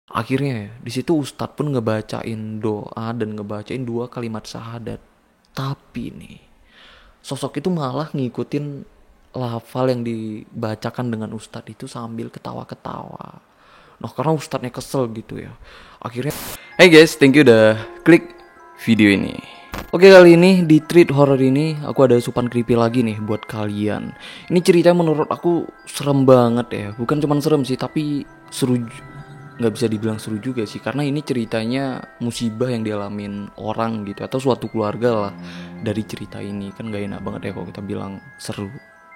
Akhirnya di situ Ustadz pun ngebacain doa dan ngebacain dua kalimat syahadat. Tapi nih, sosok itu malah ngikutin lafal yang dibacakan dengan Ustadz itu sambil ketawa-ketawa. Nah karena Ustadznya kesel gitu ya. Akhirnya, hey guys, thank you udah klik video ini. Oke, kali ini di treat horror ini aku ada asupan creepy lagi nih buat kalian. Ini ceritanya menurut aku serem banget ya. Bukan cuma serem sih, tapi seru. Nggak bisa dibilang seru juga sih, karena ini ceritanya musibah yang dialamin orang gitu, atau suatu keluarga lah. Dari cerita ini kan gak enak banget ya kalau kita bilang seru.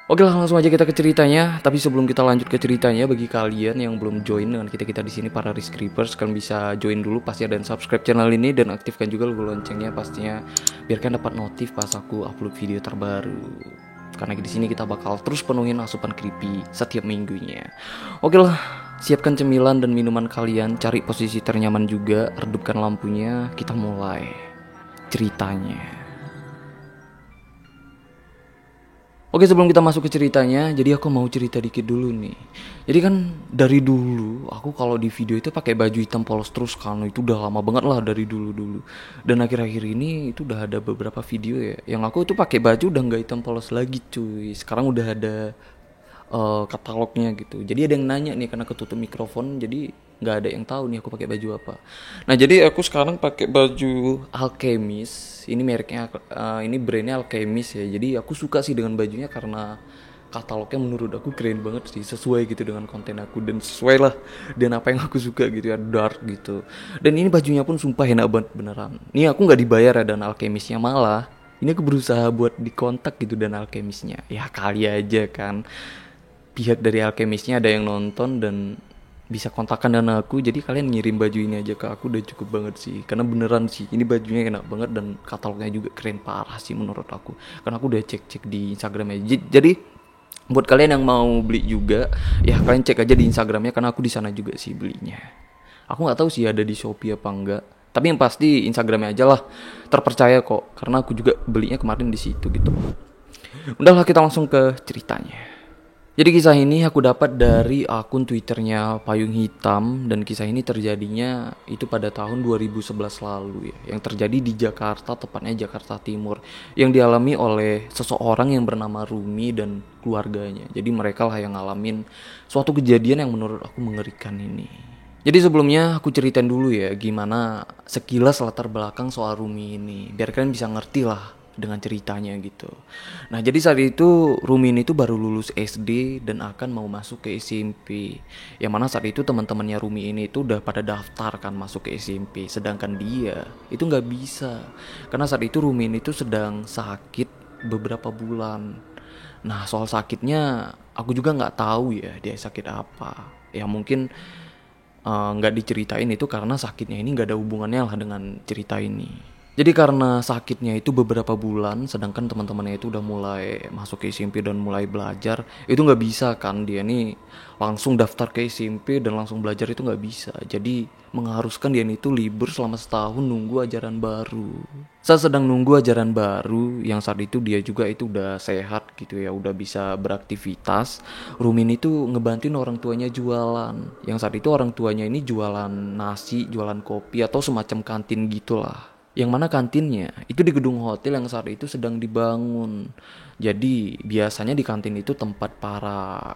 Oke lah, langsung aja kita ke ceritanya. Tapi sebelum kita lanjut ke ceritanya, bagi kalian yang belum join dengan kita di sini para Risk Creepers, kalian bisa join dulu pastinya dan subscribe channel ini dan aktifkan juga logo loncengnya pastinya, biar kalian dapat notif pas aku upload video terbaru. Karena di sini kita bakal terus penuhin asupan creepy setiap minggunya. Oke lah, siapkan cemilan dan minuman kalian, cari posisi ternyaman juga, redupkan lampunya, kita mulai ceritanya. Oke, sebelum kita masuk ke ceritanya, jadi aku mau cerita dikit dulu nih. Jadi kan dari dulu aku kalau di video itu pakai baju hitam polos terus kan, itu udah lama banget lah dari dulu. Dan akhir-akhir ini itu udah ada beberapa video ya yang aku tuh pakai baju udah nggak hitam polos lagi cuy. Sekarang udah ada katalognya gitu. Jadi ada yang nanya nih karena ketutup mikrofon, jadi nggak ada yang tahu nih aku pakai baju apa. Nah jadi aku sekarang pakai baju Alchemist. Ini mereknya, ini brandnya Alchemist ya. Jadi aku suka sih dengan bajunya karena katalognya menurut aku keren banget sih, sesuai gitu dengan konten aku dan sesuai lah dan apa yang aku suka gitu ya, dark gitu. Dan ini bajunya pun sumpah enak banget beneran. Ini aku nggak dibayar ya dan Alchemistnya, malah ini aku berusaha buat dikontak gitu dan Alchemistnya. Ya kali aja kan pihak dari Alchemistnya ada yang nonton dan bisa kontakkan dengan aku, jadi kalian ngirim baju ini aja ke aku udah cukup banget sih, karena beneran sih ini bajunya enak banget dan katalognya juga keren parah sih menurut aku, karena aku udah cek di Instagramnya. Jadi buat kalian yang mau beli juga ya kalian cek aja di Instagramnya, karena aku di sana juga sih belinya. Aku nggak tahu sih ada di Shopee apa enggak, tapi yang pasti Instagramnya aja lah, terpercaya kok, karena aku juga belinya kemarin di situ gitu. Udahlah, kita langsung ke ceritanya. Jadi kisah ini aku dapat dari akun Twitternya Payung Hitam, dan kisah ini terjadinya itu pada tahun 2011 lalu ya, yang terjadi di Jakarta, tepatnya Jakarta Timur, yang dialami oleh seseorang yang bernama Rumi dan keluarganya. Jadi mereka lah yang ngalamin suatu kejadian yang menurut aku mengerikan ini. Jadi sebelumnya aku ceritain dulu ya gimana sekilas latar belakang soal Rumi ini, biar kalian bisa ngerti lah dengan ceritanya gitu. Nah jadi saat itu Rumin itu baru lulus SD dan akan mau masuk ke SMP. Yang mana saat itu teman-temannya Rumi ini itu udah pada daftar kan masuk ke SMP, sedangkan dia itu nggak bisa karena saat itu Rumin itu sedang sakit beberapa bulan. Nah soal sakitnya aku juga nggak tahu ya dia sakit apa. Ya mungkin nggak diceritain itu karena sakitnya ini nggak ada hubungannya lah dengan cerita ini. Jadi karena sakitnya itu beberapa bulan, sedangkan teman-temannya itu udah mulai masuk ke SMP dan mulai belajar, itu nggak bisa kan dia nih langsung daftar ke SMP dan langsung belajar, itu nggak bisa. Jadi mengharuskan dia itu libur selama setahun nunggu ajaran baru. Saat sedang nunggu ajaran baru, yang saat itu dia juga itu udah sehat gitu ya, udah bisa beraktivitas. Rumin itu ngebantuin orang tuanya jualan. Yang saat itu orang tuanya ini jualan nasi, jualan kopi atau semacam kantin gitulah. Yang mana kantinnya itu di gedung hotel yang saat itu sedang dibangun. Jadi biasanya di kantin itu tempat para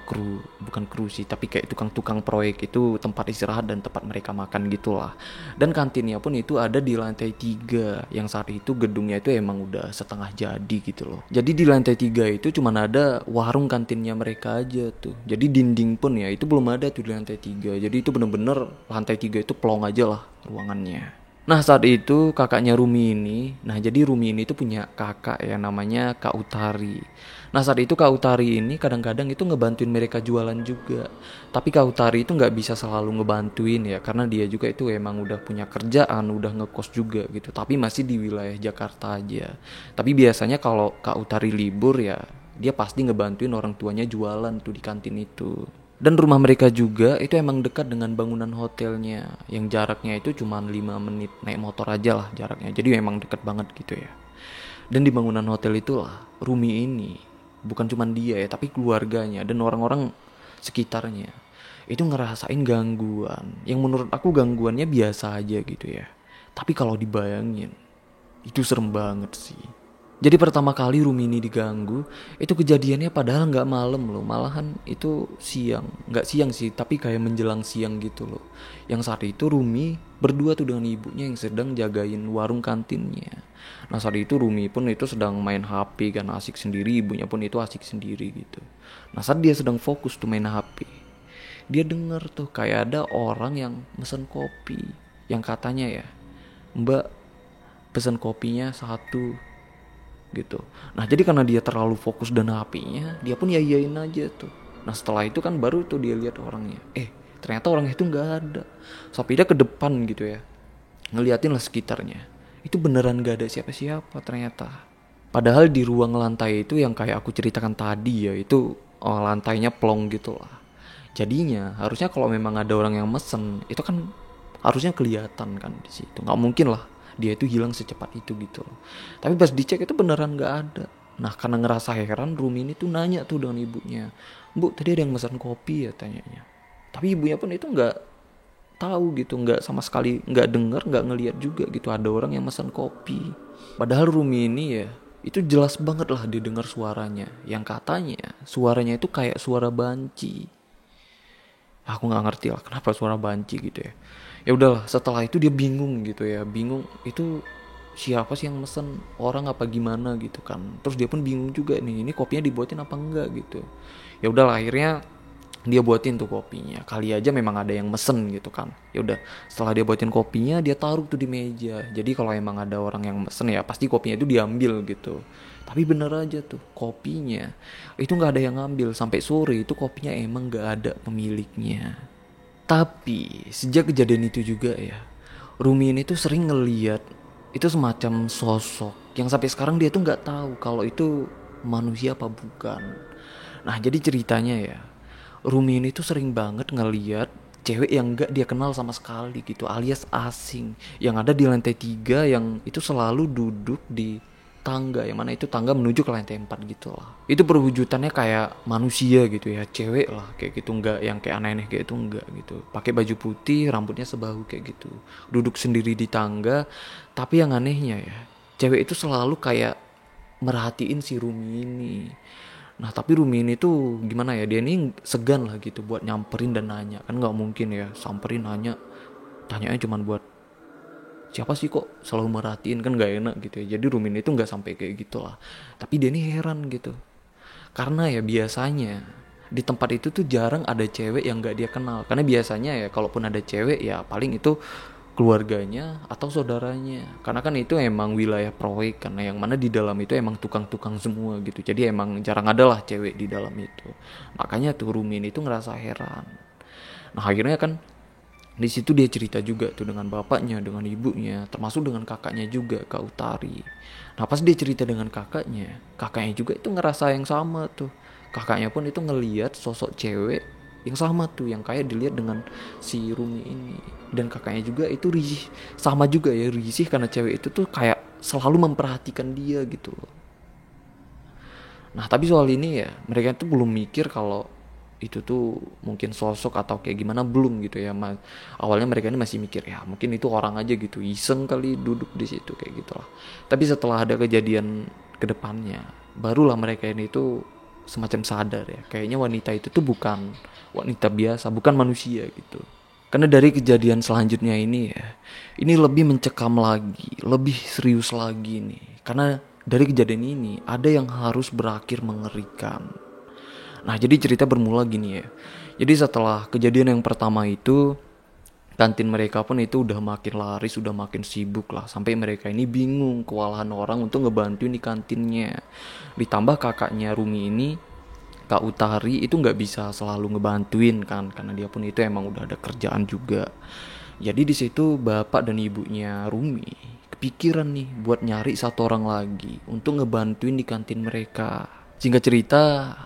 kru, bukan kru sih, tapi kayak tukang-tukang proyek itu tempat istirahat dan tempat mereka makan gitulah. Dan kantinnya pun itu ada di lantai 3, yang saat itu gedungnya itu emang udah setengah jadi gitu loh. Jadi di lantai 3 itu cuman ada warung kantinnya mereka aja tuh. Jadi dinding pun ya itu belum ada tuh di lantai 3. Jadi itu bener-bener lantai 3 itu plong aja lah ruangannya. Nah saat itu kakaknya Rumi ini, nah jadi Rumi ini tuh punya kakak ya namanya Kak Utari. Nah saat itu Kak Utari ini kadang-kadang itu ngebantuin mereka jualan juga. Tapi Kak Utari itu nggak bisa selalu ngebantuin ya, karena dia juga itu emang udah punya kerjaan, udah ngekos juga gitu. Tapi masih di wilayah Jakarta aja. Tapi biasanya kalau Kak Utari libur ya, dia pasti ngebantuin orang tuanya jualan tuh di kantin itu. Dan rumah mereka juga itu emang dekat dengan bangunan hotelnya, yang jaraknya itu cuma 5 menit naik motor aja lah jaraknya. Jadi emang dekat banget gitu ya. Dan di bangunan hotel itulah Rumi ini, bukan cuma dia ya, tapi keluarganya dan orang-orang sekitarnya itu ngerasain gangguan yang menurut aku gangguannya biasa aja gitu ya. Tapi kalau dibayangin, itu serem banget sih. Jadi pertama kali Rumi ini diganggu, itu kejadiannya padahal nggak malam loh, malahan itu siang, nggak siang sih, tapi kayak menjelang siang gitu loh. Yang saat itu Rumi berdua tuh dengan ibunya yang sedang jagain warung kantinnya. Nah saat itu Rumi pun itu sedang main HP kan asik sendiri, ibunya pun itu asik sendiri gitu. Nah saat dia sedang fokus tuh main HP, dia denger tuh kayak ada orang yang mesen kopi, yang katanya ya, Mbak pesen kopinya satu gitu. Nah jadi karena dia terlalu fokus dan HP-nya, dia pun yayain aja tuh. Nah setelah itu kan baru tuh dia lihat orangnya. Ternyata orang itu nggak ada. Sampai dia ke depan gitu ya, ngeliatin lah sekitarnya. Itu beneran gak ada siapa-siapa ternyata. Padahal di ruang lantai itu yang kayak aku ceritakan tadi ya, itu lantainya plong gitu lah. Jadinya harusnya kalau memang ada orang yang mesen, itu kan harusnya kelihatan kan di situ. Nggak mungkin lah dia itu hilang secepat itu gitu loh. Tapi pas dicek itu beneran nggak ada. Nah karena ngerasa heran, Rumi ini tuh nanya tuh dengan ibunya, Bu tadi ada yang mesen kopi ya, tanyanya. Tapi ibunya pun itu nggak tahu gitu, nggak sama sekali nggak dengar, nggak ngelihat juga gitu ada orang yang mesen kopi. Padahal Rumi ini ya itu jelas banget lah didengar suaranya, yang katanya suaranya itu kayak suara banci. Aku nggak ngerti lah kenapa suara banci gitu ya. Ya udahlah, setelah itu dia bingung gitu ya, bingung itu siapa sih yang mesen, orang apa gimana gitu kan. Terus dia pun bingung juga nih, ini kopinya dibuatin apa enggak gitu. Ya udahlah, akhirnya dia buatin tuh kopinya, kali aja memang ada yang mesen gitu kan. Ya udah, setelah dia buatin kopinya, dia taruh tuh di meja. Jadi kalau emang ada orang yang mesen ya pasti kopinya itu diambil gitu. Tapi bener aja tuh, kopinya itu nggak ada yang ngambil. Sampai sore itu kopinya emang nggak ada pemiliknya. Tapi sejak kejadian itu juga ya, Rumi ini tuh sering ngeliat itu semacam sosok yang sampai sekarang dia tuh nggak tahu kalau itu manusia apa bukan. Nah jadi ceritanya ya, Rumi ini tuh sering banget ngeliat cewek yang gak dia kenal sama sekali gitu, alias asing, yang ada di lantai 3, yang itu selalu duduk di tangga, yang mana itu tangga menuju ke lantai 4 gitu lah. Itu perwujudannya kayak manusia gitu ya, cewek lah kayak gitu, nggak yang kayak aneh-aneh kayak itu, enggak gitu. Pakai baju putih, rambutnya sebahu kayak gitu, duduk sendiri di tangga. Tapi yang anehnya ya, cewek itu selalu kayak merhatiin si Rumi ini. Nah tapi Rumi ini tuh gimana ya, dia ini segan lah gitu buat nyamperin dan nanya. Kan nggak mungkin ya samperin nanya, tanyanya cuman buat siapa sih kok selalu merhatiin, kan nggak enak gitu ya. Jadi Rumi ini tuh nggak sampai kayak gitu lah. Tapi dia ini heran gitu, karena ya biasanya di tempat itu tuh jarang ada cewek yang nggak dia kenal. Karena biasanya ya kalaupun ada cewek ya paling itu keluarganya atau saudaranya, karena kan itu emang wilayah proyek, karena yang mana di dalam itu emang tukang-tukang semua gitu. Jadi emang jarang ada lah cewek di dalam itu. Makanya tuh Rumin itu ngerasa heran. Nah akhirnya kan di situ dia cerita juga tuh dengan bapaknya, dengan ibunya, termasuk dengan kakaknya juga, Kak Utari. Nah pas dia cerita dengan kakaknya juga itu ngerasa yang sama tuh. Kakaknya pun itu ngeliat sosok cewek yang sama tuh, yang kayak dilihat dengan si Rumi ini. Dan kakaknya juga itu risih, sama juga ya, risih karena cewek itu tuh kayak selalu memperhatikan dia gitu loh. Nah tapi soal ini ya mereka tuh belum mikir kalau itu tuh mungkin sosok atau kayak gimana, belum gitu ya. Awalnya mereka ini masih mikir ya mungkin itu orang aja gitu, iseng kali duduk di situ kayak gitulah. Tapi setelah ada kejadian kedepannya, barulah mereka ini tuh semacam sadar ya, kayaknya wanita itu tuh bukan wanita biasa, bukan manusia gitu. Karena dari kejadian selanjutnya ini ya, ini lebih mencekam lagi, lebih serius lagi nih. Karena dari kejadian ini ada yang harus berakhir mengerikan. Nah jadi cerita bermula gini ya. Jadi setelah kejadian yang pertama itu, kantin mereka pun itu udah makin laris, udah makin sibuk lah. Sampai mereka ini bingung kewalahan orang untuk ngebantuin di kantinnya. Ditambah kakaknya Rumi ini, Kak Utari, itu nggak bisa selalu ngebantuin kan, karena dia pun itu emang udah ada kerjaan juga. Jadi di situ bapak dan ibunya Rumi kepikiran nih buat nyari satu orang lagi untuk ngebantuin di kantin mereka. Singkat cerita,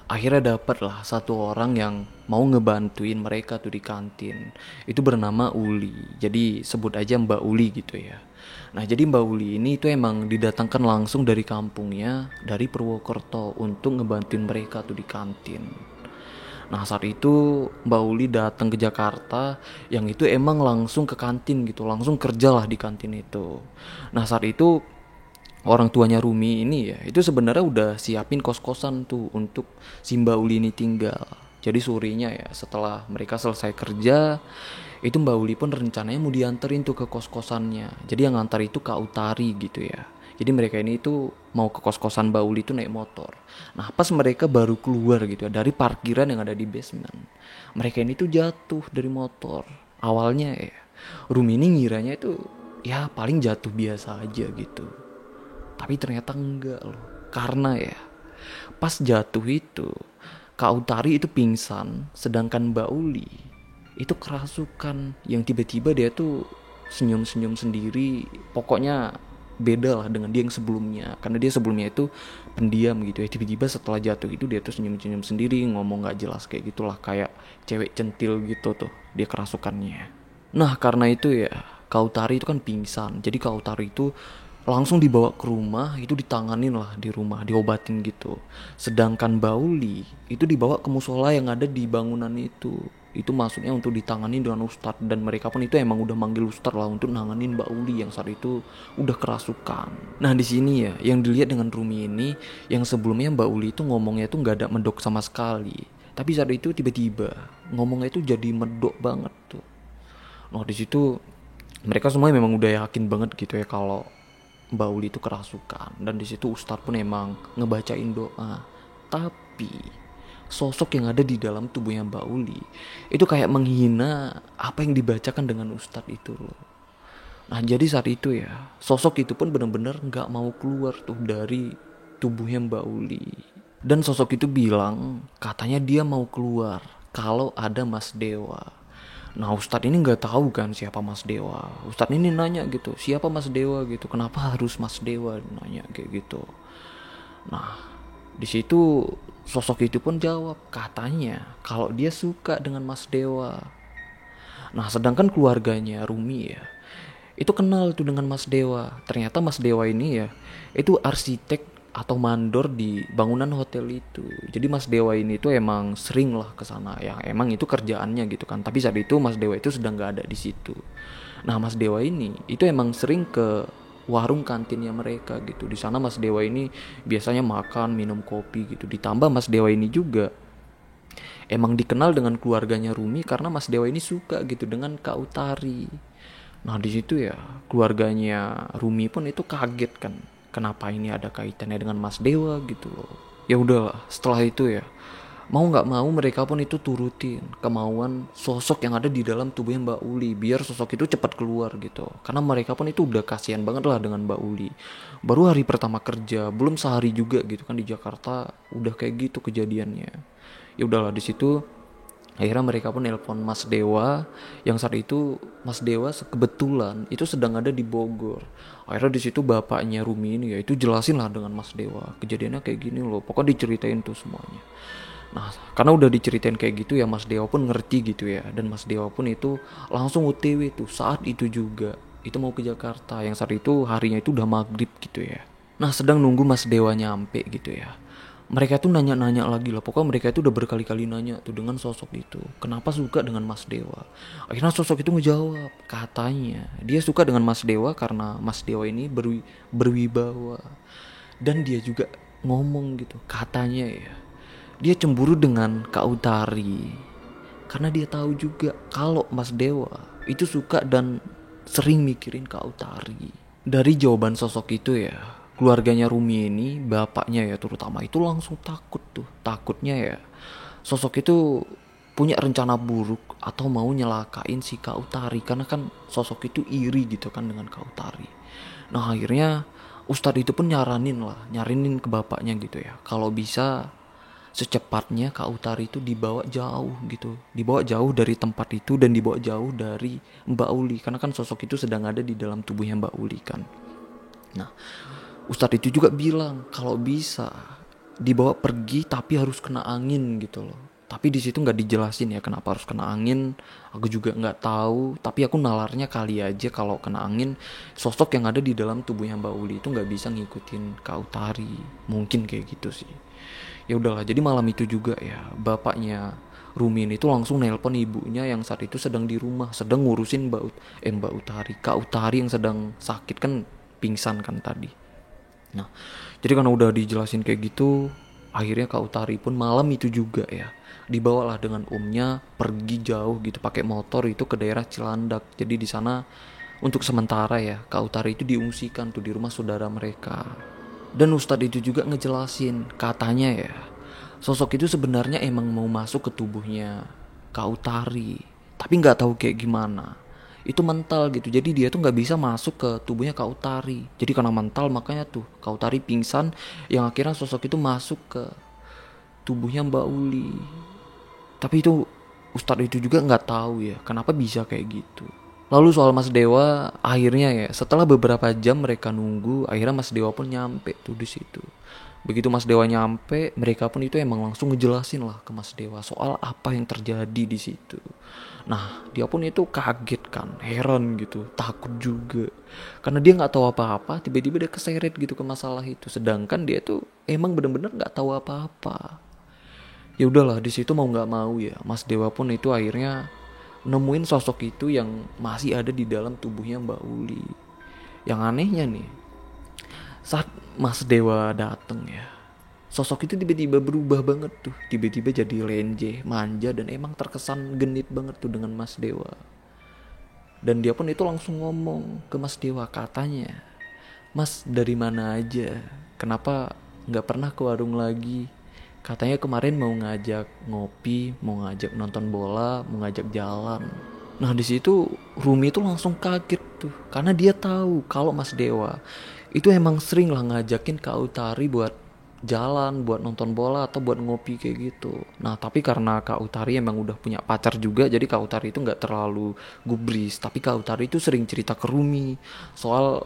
akhirnya dapat lah satu orang yang mau ngebantuin mereka tuh di kantin. Itu bernama Uli. Jadi sebut aja Mbak Uli gitu ya. Nah jadi Mbak Uli ini itu emang didatangkan langsung dari kampungnya, dari Purwokerto, untuk ngebantuin mereka tuh di kantin. Nah saat itu Mbak Uli datang ke Jakarta, yang itu emang langsung ke kantin gitu, langsung kerjalah di kantin itu. Nah saat itu orang tuanya Rumi ini ya, itu sebenarnya udah siapin kos-kosan tuh untuk si Mbak Uli ini tinggal. Jadi sorenya ya setelah mereka selesai kerja, itu Mbak Uli pun rencananya mau dianterin tuh ke kos-kosannya. Jadi yang ngantar itu Kak Utari gitu ya. Jadi mereka ini tuh mau ke kos-kosan Mbak Uli itu naik motor. Nah pas mereka baru keluar gitu ya dari parkiran yang ada di basement, mereka ini tuh jatuh dari motor. Awalnya ya Rumi ini ngiranya itu ya paling jatuh biasa aja gitu. Tapi ternyata enggak loh. Karena ya pas jatuh itu Kak Utari itu pingsan, sedangkan Mbak Uli itu kerasukan yang tiba-tiba dia tuh senyum-senyum sendiri. Pokoknya beda lah dengan dia yang sebelumnya, karena dia sebelumnya itu pendiam gitu ya. Tiba-tiba setelah jatuh itu dia tuh senyum-senyum sendiri, ngomong gak jelas kayak gitulah, kayak cewek centil gitu tuh dia kerasukannya. Nah karena itu ya Kautari itu kan pingsan. Jadi Kautari itu langsung dibawa ke rumah, itu ditanganin lah di rumah, diobatin gitu. Sedangkan Bauli itu dibawa ke musola yang ada di bangunan itu. Itu maksudnya untuk ditangani dengan ustadz, dan mereka pun itu emang udah manggil ustadz lah untuk nanganin Bauli yang saat itu udah kerasukan. Nah di sini ya yang dilihat dengan Rumi ini, yang sebelumnya Bauli itu ngomongnya itu nggak ada medok sama sekali, tapi saat itu tiba-tiba ngomongnya itu jadi medok banget tuh. Nah di situ mereka semua memang udah yakin banget gitu ya kalau Mbak Uli itu kerasukan, dan di situ Ustadz pun emang ngebacain doa. Tapi sosok yang ada di dalam tubuhnya Mbak Uli itu kayak menghina apa yang dibacakan dengan Ustadz itu loh. Nah jadi saat itu ya sosok itu pun benar-benar nggak mau keluar tuh dari tubuhnya Mbak Uli. Dan sosok itu bilang katanya dia mau keluar kalau ada Mas Dewa. Nah Ustadz ini nggak tahu kan siapa Mas Dewa. Ustadz ini nanya gitu, siapa Mas Dewa gitu, kenapa harus Mas Dewa, nanya kayak gitu. Nah di situ sosok itu pun jawab katanya kalau dia suka dengan Mas Dewa. Nah sedangkan keluarganya Rumi ya itu kenal tuh dengan Mas Dewa. Ternyata Mas Dewa ini ya itu arsitek atau mandor di bangunan hotel itu. Jadi Mas Dewa ini tuh emang sering lah ke sana ya. Emang itu kerjaannya gitu kan. Tapi saat itu Mas Dewa itu sedang gak ada di situ. Nah Mas Dewa ini itu emang sering ke warung kantinnya mereka gitu. Di sana Mas Dewa ini biasanya makan, minum kopi gitu. Ditambah Mas Dewa ini juga emang dikenal dengan keluarganya Rumi karena Mas Dewa ini suka gitu dengan Kak Utari. Nah di situ ya keluarganya Rumi pun itu kaget kan, kenapa ini ada kaitannya dengan Mas Dewa gitu loh. Ya udahlah setelah itu ya mau nggak mau mereka pun itu turutin kemauan sosok yang ada di dalam tubuhnya Mbak Uli biar sosok itu cepat keluar gitu. Karena mereka pun itu udah kasihan banget lah dengan Mbak Uli. Baru hari pertama kerja, belum sehari juga gitu kan di Jakarta udah kayak gitu kejadiannya. Ya udahlah di situ akhirnya mereka pun nelpon Mas Dewa, yang saat itu Mas Dewa kebetulan itu sedang ada di Bogor. Akhirnya di situ bapaknya Rumi ini ya itu jelasin lah dengan Mas Dewa kejadiannya kayak gini loh, pokoknya diceritain tuh semuanya. Nah karena udah diceritain kayak gitu ya Mas Dewa pun ngerti gitu ya, dan Mas Dewa pun itu langsung OTW tuh saat itu juga itu mau ke Jakarta, yang saat itu harinya itu udah maghrib gitu ya. Nah sedang nunggu Mas Dewa nyampe gitu ya, mereka tuh nanya-nanya lagi lah. Pokoknya mereka itu udah berkali-kali nanya tuh dengan sosok itu, kenapa suka dengan Mas Dewa. Akhirnya sosok itu ngejawab katanya dia suka dengan Mas Dewa karena Mas Dewa ini berwibawa. Dan dia juga ngomong gitu katanya ya dia cemburu dengan Kak Utari karena dia tahu juga kalau Mas Dewa itu suka dan sering mikirin Kak Utari. Dari jawaban sosok itu ya keluarganya Rumi ini, bapaknya ya terutama itu langsung takut tuh. Takutnya ya sosok itu punya rencana buruk atau mau nyelakain si Kak Utari, karena kan sosok itu iri gitu kan dengan Kak Utari. Nah akhirnya Ustadz itu pun nyarinin ke bapaknya gitu ya, kalau bisa secepatnya Kak Utari itu dibawa jauh gitu, dibawa jauh dari tempat itu dan dibawa jauh dari Mbak Uli, karena kan sosok itu sedang ada di dalam tubuhnya Mbak Uli kan. Nah Ustadz itu juga bilang kalau bisa dibawa pergi tapi harus kena angin gitu loh. Tapi di situ nggak dijelasin ya kenapa harus kena angin. Aku juga nggak tahu. Tapi aku nalarnya kali aja kalau kena angin sosok yang ada di dalam tubuhnya Mbak Uli itu nggak bisa ngikutin Kak Utari. Mungkin kayak gitu sih. Ya udahlah. Jadi malam itu juga ya bapaknya Rumi ini tuh langsung nelpon ibunya yang saat itu sedang di rumah, sedang ngurusin Mbak Utari, Kak Utari yang sedang sakit kan, pingsan kan tadi. Nah, jadi karena udah dijelasin kayak gitu, akhirnya Kak Utari pun malam itu juga ya dibawalah dengan omnya pergi jauh gitu pakai motor itu ke daerah Cilandak. Jadi di sana untuk sementara ya Kak Utari itu diungsikan tuh di rumah saudara mereka. Dan Ustadz itu juga ngejelasin katanya ya sosok itu sebenarnya emang mau masuk ke tubuhnya Kak Utari, tapi nggak tahu kayak gimana. Itu mental gitu, jadi dia tuh nggak bisa masuk ke tubuhnya Kak Utari. Jadi karena mental makanya tuh Kak Utari pingsan, yang akhirnya sosok itu masuk ke tubuhnya Mbak Uli. Tapi itu Ustadz itu juga nggak tahu ya kenapa bisa kayak gitu. Lalu soal Mas Dewa, akhirnya ya setelah beberapa jam mereka nunggu, akhirnya Mas Dewa pun nyampe tuh di situ. Begitu Mas Dewa nyampe, mereka pun itu emang langsung ngejelasin lah ke Mas Dewa soal apa yang terjadi di situ. Nah, dia pun itu kaget kan, heran gitu, takut juga. Karena dia nggak tahu apa-apa, tiba-tiba dia keseret gitu ke masalah itu. Sedangkan dia tuh emang bener-bener nggak tahu apa-apa. Ya udahlah, di situ mau nggak mau ya, Mas Dewa pun itu akhirnya nemuin sosok itu yang masih ada di dalam tubuhnya Mbak Uli. Yang anehnya nih, saat Mas Dewa dateng ya, sosok itu tiba-tiba berubah banget tuh. Tiba-tiba jadi lenje, manja, dan emang terkesan genit banget tuh dengan Mas Dewa. Dan dia pun itu langsung ngomong ke Mas Dewa, katanya, Mas dari mana aja? Kenapa nggak pernah ke warung lagi? Katanya kemarin mau ngajak ngopi, mau ngajak nonton bola, mau ngajak jalan. Nah di situ Rumi itu langsung kaget tuh, karena dia tahu kalau Mas Dewa itu emang sering lah ngajakin Kak Utari buat jalan, buat nonton bola atau buat ngopi kayak gitu. Nah tapi karena Kak Utari emang udah punya pacar juga, jadi Kak Utari itu nggak terlalu gubris. Tapi Kak Utari itu sering cerita ke Rumi soal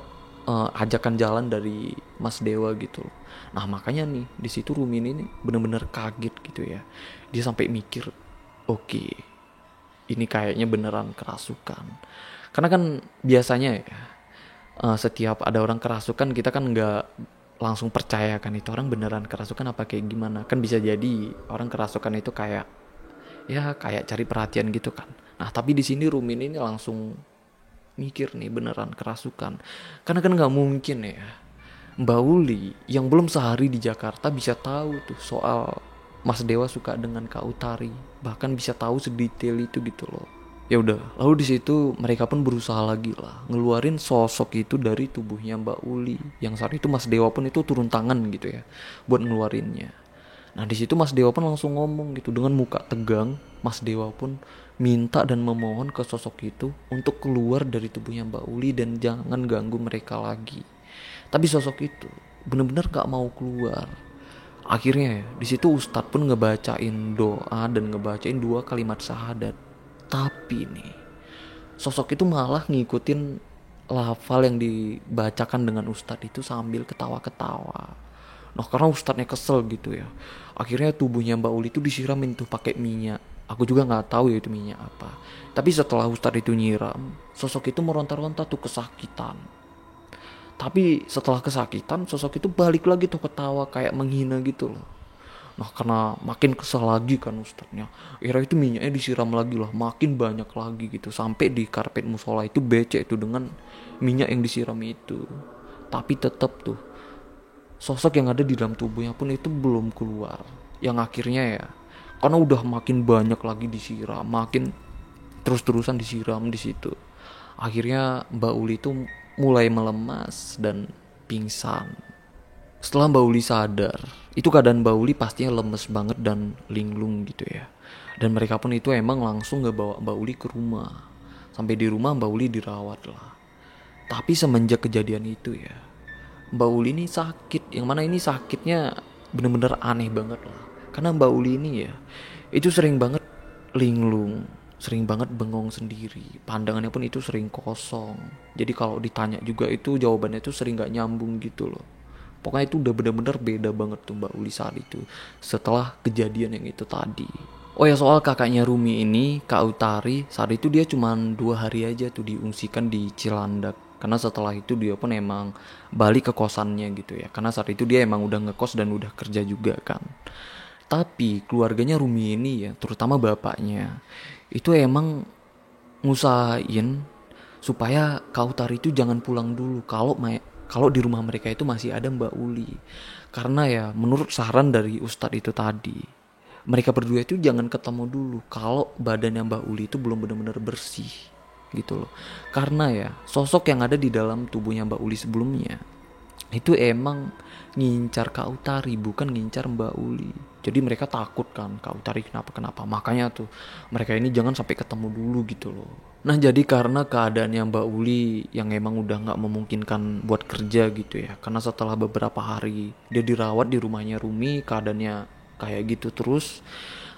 ajakan jalan dari Mas Dewa gitu. Nah makanya nih di situ Rumi ini bener-bener kaget gitu ya. Dia sampai mikir, oke, ini kayaknya beneran kerasukan. Karena kan biasanya ya setiap ada orang kerasukan kita kan nggak langsung percaya kan itu orang beneran kerasukan apa kayak gimana. Kan bisa jadi orang kerasukan itu kayak ya kayak cari perhatian gitu kan. Nah tapi di sini Rumin ini langsung mikir nih beneran kerasukan. Karena kan nggak mungkin ya Mbak Uli yang belum sehari di Jakarta bisa tahu tuh soal Mas Dewa suka dengan Kak Utari, bahkan bisa tahu sedetail itu gitu loh. Ya udah, lalu di situ mereka pun berusaha lagi lah ngeluarin sosok itu dari tubuhnya Mbak Uli. Yang saat itu Mas Dewa pun itu turun tangan gitu ya buat ngeluarinnya. Nah di situ Mas Dewa pun langsung ngomong gitu dengan muka tegang. Mas Dewa pun minta dan memohon ke sosok itu untuk keluar dari tubuhnya Mbak Uli dan jangan ganggu mereka lagi. Tapi sosok itu benar-benar gak mau keluar. Akhirnya ya, di situ Ustadz pun ngebacain doa dan ngebacain 2 kalimat syahadat. Tapi nih, sosok itu malah ngikutin lafal yang dibacakan dengan Ustadz itu sambil ketawa-ketawa. Nah karena Ustadznya kesel gitu ya, akhirnya tubuhnya Mbak Uli itu disiramin tuh pakai minyak. Aku juga nggak tahu ya itu minyak apa. Tapi setelah Ustadz itu nyiram, sosok itu meronta-ronta tuh kesakitan. Tapi setelah kesakitan sosok itu balik lagi tuh ketawa kayak menghina gitu loh. Nah karena makin kesal lagi kan Ustadznya, akhirnya itu minyaknya disiram lagi lah, makin banyak lagi gitu. Sampai di karpet musola itu becek tuh dengan minyak yang disiram itu. Tapi tetap tuh sosok yang ada di dalam tubuhnya pun itu belum keluar. Yang akhirnya ya karena udah makin banyak lagi disiram, makin terus-terusan disiram di situ. Akhirnya Mbak Uli itu mulai melemas dan pingsan. Setelah Mbak Uli sadar, itu keadaan Mbak Uli pastinya lemes banget dan linglung gitu ya. Dan mereka pun itu emang langsung ngebawa Mbak Uli ke rumah. Sampai di rumah Mbak Uli dirawat lah. Tapi semenjak kejadian itu ya, Mbak Uli ini sakit. Yang mana ini sakitnya bener-bener aneh banget lah. Karena Mbak Uli ini ya, itu sering banget linglung, sering banget bengong sendiri. Pandangannya pun itu sering kosong. Jadi kalau ditanya juga itu jawabannya itu sering gak nyambung gitu loh. Pokoknya itu udah bener-bener beda banget tuh Mbak Uli saat itu setelah kejadian yang itu tadi. Oh ya soal kakaknya Rumi ini, Kak Utari, saat itu dia cuma 2 hari aja tuh diungsikan di Cilandak. Karena setelah itu dia pun emang balik ke kosannya gitu ya. Karena saat itu dia emang udah ngekos dan udah kerja juga kan. Tapi keluarganya Rumi ini ya, terutama bapaknya, itu emang ngusahain supaya Kak Utari itu jangan pulang dulu kalau di rumah mereka itu masih ada Mbak Uli. Karena ya menurut saran dari Ustadz itu tadi, mereka berdua itu jangan ketemu dulu kalau badannya Mbak Uli itu belum benar-benar bersih gitu loh. Karena ya sosok yang ada di dalam tubuhnya Mbak Uli sebelumnya itu emang ngincar Kak Utari, bukan ngincar Mbak Uli. Jadi mereka takut kan Kak Utari kenapa-kenapa. Makanya tuh mereka ini jangan sampai ketemu dulu gitu loh. Nah jadi karena keadaannya Mbak Uli yang emang udah gak memungkinkan buat kerja gitu ya. Karena setelah beberapa hari dia dirawat di rumahnya Rumi, keadaannya kayak gitu terus.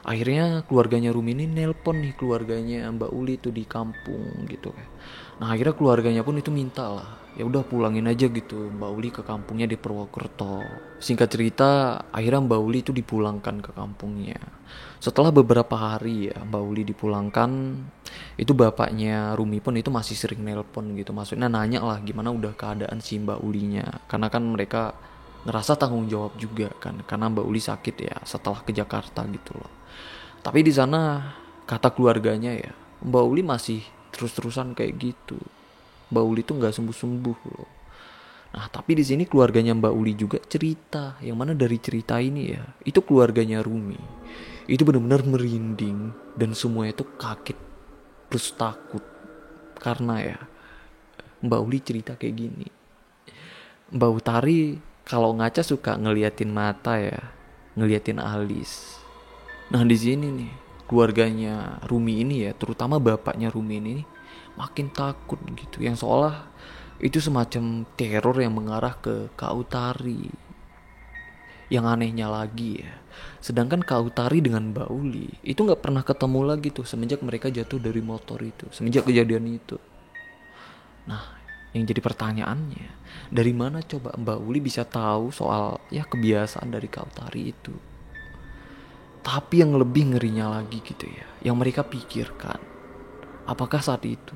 Akhirnya keluarganya Rumi ini nelpon nih keluarganya Mbak Uli tuh di kampung gitu kan. Nah akhirnya keluarganya pun itu minta lah, ya udah pulangin aja gitu Mbak Uli ke kampungnya di Purwokerto. Singkat cerita akhirnya Mbak Uli itu dipulangkan ke kampungnya. Setelah beberapa hari ya Mbak Uli dipulangkan, itu bapaknya Rumi pun itu masih sering nelpon gitu, maksudnya nanya lah gimana udah keadaan si Mbak Ulinya. Karena kan mereka ngerasa tanggung jawab juga kan, karena Mbak Uli sakit ya setelah ke Jakarta gitu loh. Tapi di sana kata keluarganya ya Mbak Uli masih terus-terusan kayak gitu. Mbak Uli tuh nggak sembuh-sembuh loh. Nah tapi di sini keluarganya Mbak Uli juga cerita, yang mana dari cerita ini ya itu keluarganya Rumi itu benar-benar merinding dan semuanya itu kaget terus takut. Karena ya Mbak Uli cerita kayak gini, Mbak Utari kalau ngaca suka ngeliatin mata ya, ngeliatin alis. Nah di sini nih keluarganya Rumi ini ya, terutama bapaknya Rumi ini makin takut gitu, yang seolah itu semacam teror yang mengarah ke Kak Utari. Yang anehnya lagi ya, sedangkan Kak Utari dengan Mbak Uli itu nggak pernah ketemu lagi tuh semenjak mereka jatuh dari motor itu, semenjak kejadian itu. Nah yang jadi pertanyaannya, dari mana coba Mbak Uli bisa tahu soal ya kebiasaan dari Kak Utari itu? Tapi yang lebih ngerinya lagi gitu ya, yang mereka pikirkan, apakah saat itu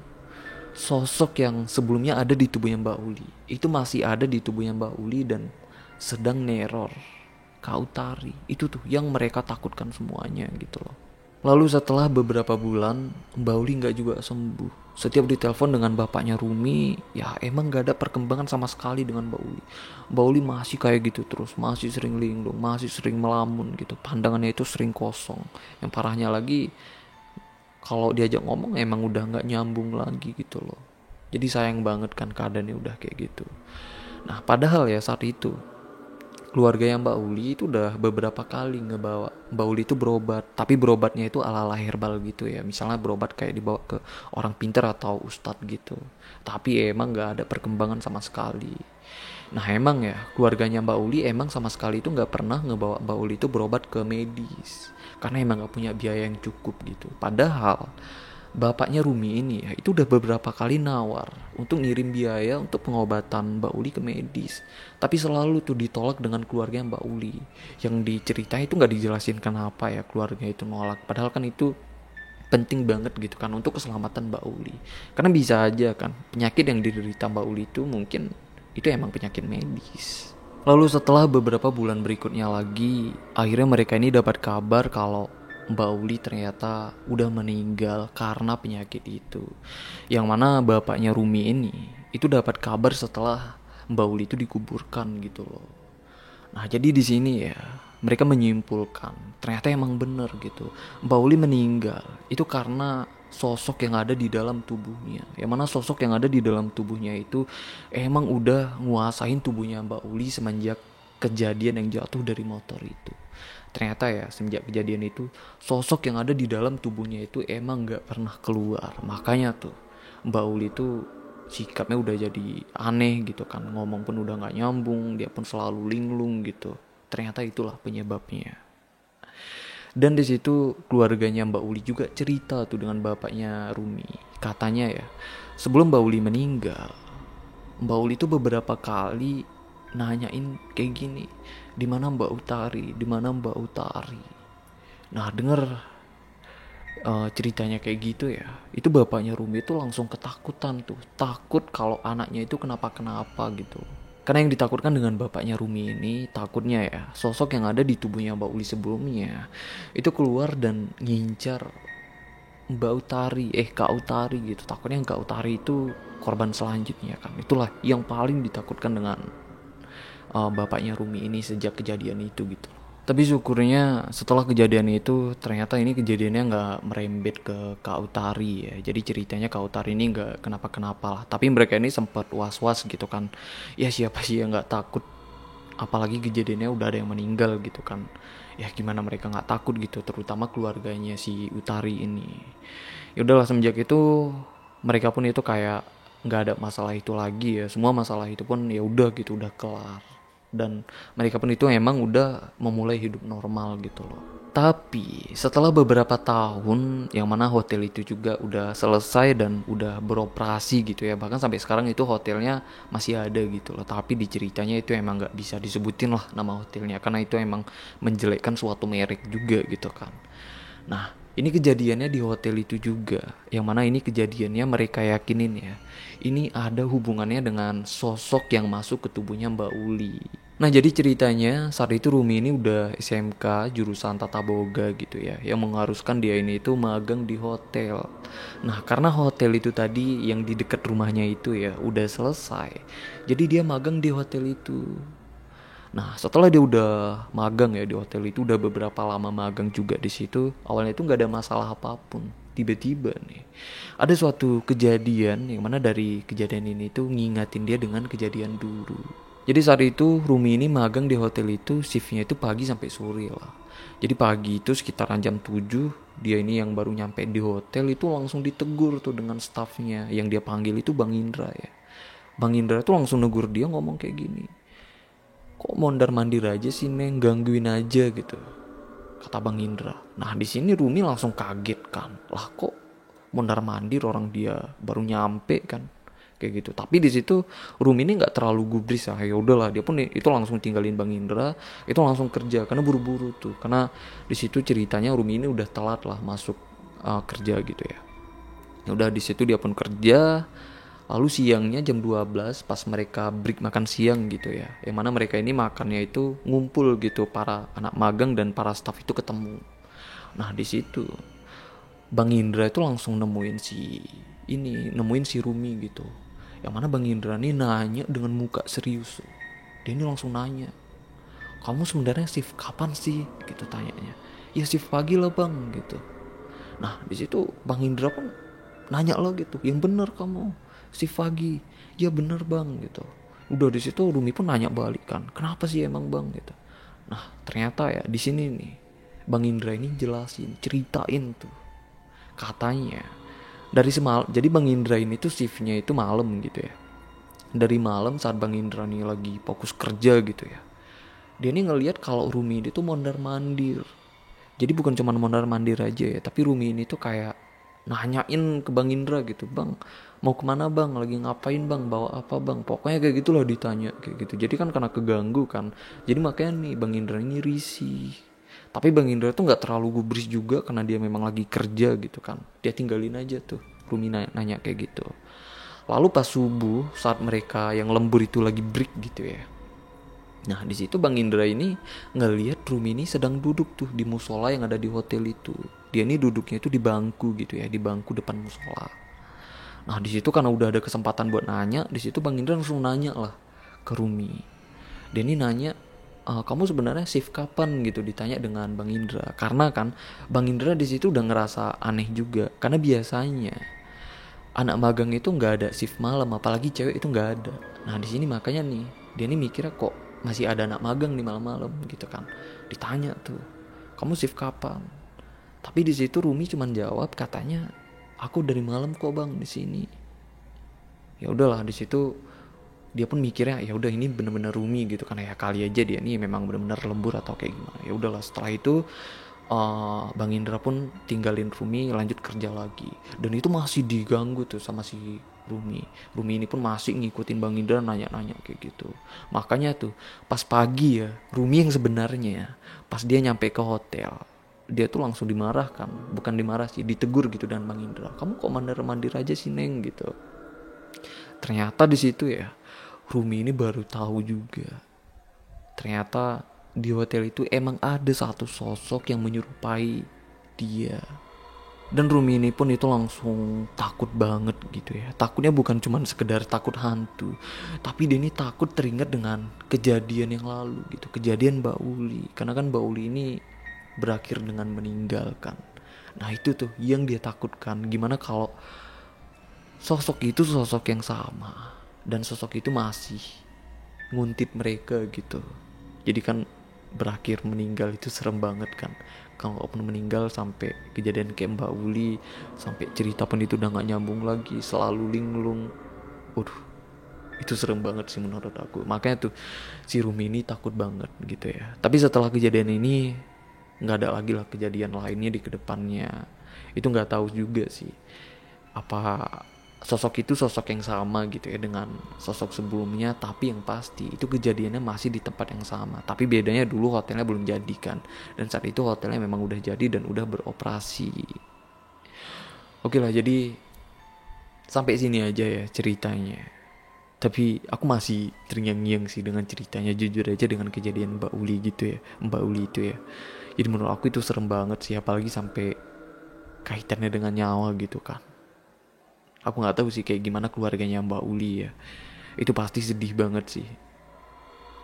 sosok yang sebelumnya ada di tubuhnya Mbak Uli itu masih ada di tubuhnya Mbak Uli dan sedang neror Kak Utari. Itu tuh yang mereka takutkan semuanya gitu loh. Lalu setelah beberapa bulan Mbak Uli gak juga sembuh. Setiap ditelepon dengan bapaknya Rumi, ya emang gak ada perkembangan sama sekali dengan Mbak Uli. Mbak Uli masih kayak gitu terus, masih sering linglung, masih sering melamun gitu. Pandangannya itu sering kosong. Yang parahnya lagi, kalau diajak ngomong emang udah gak nyambung lagi gitu loh. Jadi sayang banget kan keadaannya udah kayak gitu. Nah padahal ya saat itu keluarga yang Mbak Uli itu udah beberapa kali ngebawa Mbak Uli itu berobat, tapi berobatnya itu ala-ala herbal gitu ya, misalnya berobat kayak dibawa ke orang pintar atau ustadz gitu, tapi emang nggak ada perkembangan sama sekali. Nah emang ya keluarganya Mbak Uli emang sama sekali itu nggak pernah ngebawa Mbak Uli itu berobat ke medis, karena emang nggak punya biaya yang cukup gitu. Padahal bapaknya Rumi ini ya itu udah beberapa kali nawar untuk ngirim biaya untuk pengobatan Mbak Uli ke medis, tapi selalu tuh ditolak dengan keluarga Mbak Uli. Yang diceritain itu nggak dijelasin kenapa ya keluarga itu nolak, padahal kan itu penting banget gitu kan untuk keselamatan Mbak Uli. Karena bisa aja kan penyakit yang diderita Mbak Uli itu mungkin itu emang penyakit medis. Lalu setelah beberapa bulan berikutnya lagi, akhirnya mereka ini dapat kabar kalau Mbak Uli ternyata udah meninggal karena penyakit itu. Yang mana bapaknya Rumi ini itu dapat kabar setelah Mbak Uli itu dikuburkan gitu loh. Nah jadi di sini ya mereka menyimpulkan ternyata emang bener gitu, Mbak Uli meninggal itu karena sosok yang ada di dalam tubuhnya. Yang mana sosok yang ada di dalam tubuhnya itu emang udah nguasain tubuhnya Mbak Uli semenjak kejadian yang jatuh dari motor itu. Ternyata ya semenjak kejadian itu sosok yang ada di dalam tubuhnya itu emang gak pernah keluar. Makanya tuh Mbak Uli tuh sikapnya udah jadi aneh gitu kan, ngomong pun udah gak nyambung, dia pun selalu linglung gitu. Ternyata itulah penyebabnya. Dan di situ keluarganya Mbak Uli juga cerita tuh dengan bapaknya Rumi. Katanya ya sebelum Mbak Uli meninggal, Mbak Uli tuh beberapa kali nanyain kayak gini, di mana Mbak Utari, di mana Mbak Utari. Nah denger ceritanya kayak gitu ya, itu bapaknya Rumi itu langsung ketakutan tuh, takut kalau anaknya itu kenapa-kenapa gitu. Karena yang ditakutkan dengan bapaknya Rumi ini, takutnya ya sosok yang ada di tubuhnya Mbak Uli sebelumnya itu keluar dan ngincar Mbak Utari, Kak Utari gitu. Takutnya Kak Utari itu korban selanjutnya kan. Itulah yang paling ditakutkan dengan bapaknya Rumi ini sejak kejadian itu gitu. Tapi syukurnya setelah kejadian itu ternyata ini kejadiannya nggak merembet ke Kak Utari ya. Jadi ceritanya Kak Utari ini nggak kenapa-kenapa lah. Tapi mereka ini sempat was-was gitu kan. Ya siapa sih yang nggak takut, apalagi kejadiannya udah ada yang meninggal gitu kan. Ya gimana mereka nggak takut gitu, terutama keluarganya si Utari ini. Ya udahlah, semenjak itu mereka pun itu kayak nggak ada masalah itu lagi ya. Semua masalah itu pun ya udah gitu, udah kelar. Dan mereka pun itu emang udah memulai hidup normal gitu loh. Tapi setelah beberapa tahun yang mana hotel itu juga udah selesai dan udah beroperasi gitu ya. Bahkan sampai sekarang itu hotelnya masih ada gitu loh. Tapi di ceritanya itu emang gak bisa disebutin lah nama hotelnya. Karena itu emang menjelekkan suatu merek juga gitu kan. Nah, ini kejadiannya di hotel itu juga. Yang mana ini kejadiannya mereka yakinin ya, ini ada hubungannya dengan sosok yang masuk ke tubuhnya Mbak Uli. Nah, jadi ceritanya saat itu Rumi ini udah SMK jurusan Tata Boga gitu ya, yang mengharuskan dia ini itu magang di hotel. Nah, karena hotel itu tadi yang di dekat rumahnya itu ya udah selesai, jadi dia magang di hotel itu. Nah, setelah dia udah magang ya di hotel itu, udah beberapa lama magang juga di situ, awalnya itu nggak ada masalah apapun. Tiba-tiba nih ada suatu kejadian yang mana dari kejadian ini tuh ngingatin dia dengan kejadian dulu. Jadi saat itu Rumi ini magang di hotel itu, shiftnya itu pagi sampai sore lah. Jadi pagi itu sekitaran jam 7, dia ini yang baru nyampe di hotel itu langsung ditegur tuh dengan staffnya. Yang dia panggil itu Bang Indra ya. Bang Indra tuh langsung negur dia, ngomong kayak gini. Kok mondar mandir aja sih Neng, gangguin aja gitu, kata Bang Indra. Nah di sini Rumi langsung kaget kan, lah kok mondar mandir, orang dia baru nyampe kan, kayak gitu. Tapi di situ Rumi ini nggak terlalu gubris ya udahlah, dia pun itu langsung tinggalin Bang Indra, itu langsung kerja karena buru-buru tuh, karena di situ ceritanya Rumi ini udah telat lah masuk kerja gitu ya. Ya udah di situ dia pun kerja. Lalu siangnya jam 12 pas mereka break makan siang gitu ya. Yang mana mereka ini makannya itu ngumpul gitu, para anak magang dan para staff itu ketemu. Nah, di situ Bang Indra itu langsung nemuin si Rumi gitu. Yang mana Bang Indra ini nanya dengan muka serius. Dia ini langsung nanya, "Kamu sebenarnya shift kapan sih?" gitu tanyanya. "Ya shift pagi lah Bang," gitu. Nah, di situ Bang Indra pun nanya lo gitu, "Yang bener kamu si Fagi?" "Ya bener Bang," gitu. Udah di situ Rumi pun nanya balik kan, "Kenapa sih emang Bang?" gitu. Nah, ternyata ya di sini nih Bang Indra ini jelasin, ceritain tuh. Katanya dari semalam, jadi Bang Indra ini tuh shiftnya itu malam gitu ya. Dari malam saat Bang Indra nih lagi fokus kerja gitu ya, dia nih ngelihat kalau Rumi ini tuh mondar mandir. Jadi bukan cuma mondar mandir aja ya, tapi Rumi ini tuh kayak nanyain ke Bang Indra gitu, "Bang, mau kemana Bang? Lagi ngapain Bang? Bawa apa Bang?" Pokoknya kayak gitulah ditanya kayak gitu. Jadi kan karena keganggu kan, jadi makanya nih Bang Indra ini risih. Tapi Bang Indra tuh nggak terlalu gubris juga karena dia memang lagi kerja gitu kan. Dia tinggalin aja tuh Rumi nanya kayak gitu. Lalu pas subuh saat mereka yang lembur itu lagi break gitu ya. Nah di situ Bang Indra ini ngelihat Rumi ini sedang duduk tuh di musola yang ada di hotel itu. Dia ini duduknya itu di bangku gitu ya, di bangku depan musola. Nah di situ karena udah ada kesempatan buat nanya, di situ Bang Indra langsung nanya lah ke Rumi. Dia ini nanya, "Kamu sebenarnya shift kapan?" gitu, ditanya dengan Bang Indra. Karena kan Bang Indra di situ udah ngerasa aneh juga, karena biasanya anak magang itu nggak ada shift malam, apalagi cewek itu nggak ada. Nah di sini makanya nih dia nih mikirnya kok masih ada anak magang nih malam-malam gitu kan. Ditanya tuh, "Kamu shift kapan?" Tapi di situ Rumi cuman jawab katanya, "Aku dari malam kok Bang di sini." Ya udahlah di situ dia pun mikirnya ya udah ini bener-bener Rumi gitu kan, ya kali aja dia nih memang bener-bener lembur atau kayak gimana. Ya udahlah setelah itu Bang Indra pun tinggalin Rumi lanjut kerja lagi, dan itu masih diganggu tuh sama si Rumi. Rumi ini pun masih ngikutin Bang Indra nanya-nanya kayak gitu. Makanya tuh pas pagi ya Rumi yang sebenarnya pas dia nyampe ke hotel, dia tuh langsung dimarahkan, bukan dimarah sih, ditegur gitu dan Bang Indra, "Kamu kok mandir-mandir aja sih Neng," gitu. Ternyata di situ ya Rumi ini baru tahu juga, ternyata di hotel itu emang ada satu sosok yang menyerupai dia. Dan Rumi ini pun itu langsung takut banget gitu ya. Takutnya bukan cuma sekedar takut hantu, tapi dia ini takut teringat dengan kejadian yang lalu gitu. Kejadian Mbak Uli. Karena kan Mbak Uli ini berakhir dengan meninggalkan. Nah itu tuh yang dia takutkan. Gimana kalau sosok itu sosok yang sama, dan sosok itu masih nguntit mereka gitu. Jadi kan berakhir meninggal itu serem banget kan. Kalau pun meninggal sampai kejadian kayak Mbak Uli, sampai cerita pun itu udah gak nyambung lagi, selalu linglung. Waduh, itu serem banget sih menurut aku. Makanya tuh si Rumi ini takut banget gitu ya. Tapi setelah kejadian ini nggak ada lagi lah kejadian lainnya di kedepannya. Itu nggak tahu juga sih apa sosok itu sosok yang sama gitu ya dengan sosok sebelumnya, tapi yang pasti itu kejadiannya masih di tempat yang sama, tapi bedanya dulu hotelnya belum jadi kan, dan saat itu hotelnya memang udah jadi dan udah beroperasi. Oke lah, jadi sampai sini aja ya ceritanya, tapi aku masih terngiang-ngiang sih dengan ceritanya, jujur aja, dengan kejadian Mbak Uli gitu ya, Mbak Uli itu ya. Jadi menurut aku itu serem banget sih, apalagi sampai kaitannya dengan nyawa gitu kan. Aku nggak tahu sih kayak gimana keluarganya Mbak Uli ya. Itu pasti sedih banget sih.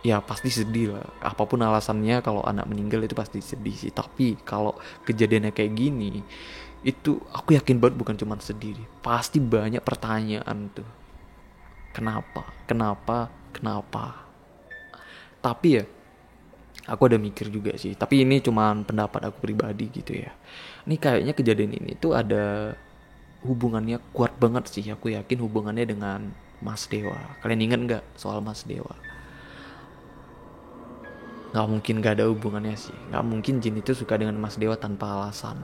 Ya pasti sedih lah. Apapun alasannya, kalau anak meninggal itu pasti sedih sih. Tapi kalau kejadiannya kayak gini, itu aku yakin banget bukan cuma sedih. Pasti banyak pertanyaan tuh. Kenapa? Kenapa? Kenapa? Tapi ya, aku ada mikir juga sih. Tapi ini cuma pendapat aku pribadi gitu ya. Ini kayaknya kejadian ini tuh ada hubungannya kuat banget sih, aku yakin hubungannya dengan Mas Dewa. Kalian ingat nggak soal Mas Dewa? Nggak mungkin nggak ada hubungannya sih. Nggak mungkin jin itu suka dengan Mas Dewa tanpa alasan.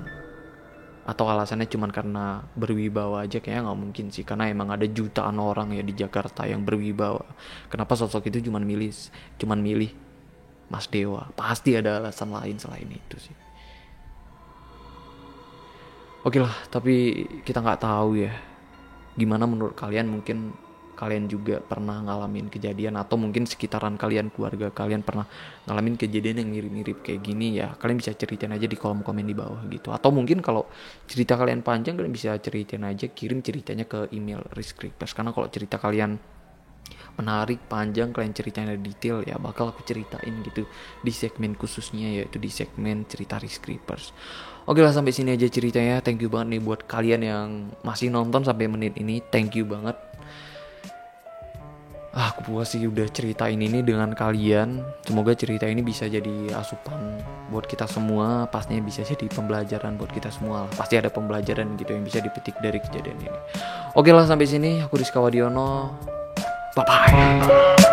Atau alasannya cuma karena berwibawa aja, kayaknya nggak mungkin sih. Karena emang ada jutaan orang ya di Jakarta yang berwibawa. Kenapa sosok itu cuman milih Mas Dewa? Pasti ada alasan lain selain itu sih. Oke lah, tapi kita nggak tahu ya. Gimana menurut kalian? Mungkin kalian juga pernah ngalamin kejadian, atau mungkin sekitaran kalian, keluarga kalian pernah ngalamin kejadian yang mirip-mirip kayak gini ya. Kalian bisa ceritain aja di kolom komen di bawah gitu. Atau mungkin kalau cerita kalian panjang, kalian bisa ceritain aja, kirim ceritanya ke email Rizkreepers. Karena kalau cerita kalian menarik, panjang, kalian ceritanya detail ya, bakal aku ceritain gitu di segmen khususnya, yaitu di segmen cerita Rizkreepers. Oke lah, sampai sini aja ceritanya. Thank you banget nih buat kalian yang masih nonton sampai menit ini. Thank you banget. Aku puas sih udah ceritain ini dengan kalian. Semoga cerita ini bisa jadi asupan buat kita semua. Pastinya bisa jadi pembelajaran buat kita semua. Pasti ada pembelajaran gitu yang bisa dipetik dari kejadian ini. Oke lah, sampai sini aku Rizka Wadiono. Bye bye.